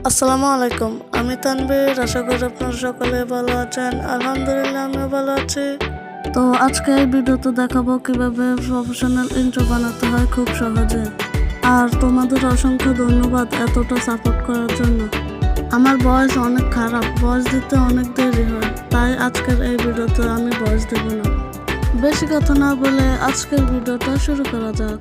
আসসালামু আলাইকুম, আমি তানভীর। আশা করি আপনারা সকলে ভালো আছেন। আলহামদুলিল্লাহ, আমিও ভালো আছি। তো আজকে এই ভিডিওতে দেখাবো কিভাবে প্রফেশনাল ইন্ট্রো বানাতে হয় খুব সহজে। আর তোমাদের অসংখ্য ধন্যবাদ এতটা সাপোর্ট করার জন্য। আমার ভয়েস অনেক খারাপ, ভয়েস দিতে অনেক দেরি হয়, তাই আজকের এই ভিডিওতে আমি ভয়েস দেব না। বেশি কথা না বলে আজকের ভিডিওটা শুরু করা যাক।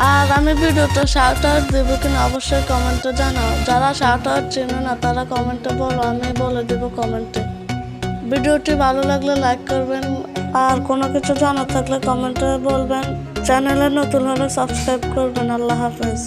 আর আমি ভিডিওটা শাউট আউট দেবো কিনা অবশ্যই কমেন্টে জানাও। যারা শাউট আউট চেনে না তারা কমেন্টে বলো, আমি বলে দেবো কমেন্টে। ভিডিওটি ভালো লাগলে লাইক করবেন, আর কোনো কিছু জানার থাকলে কমেন্টে বলবেন। চ্যানেলে নতুন হলে সাবস্ক্রাইব করবেন। আল্লাহ হাফেজ।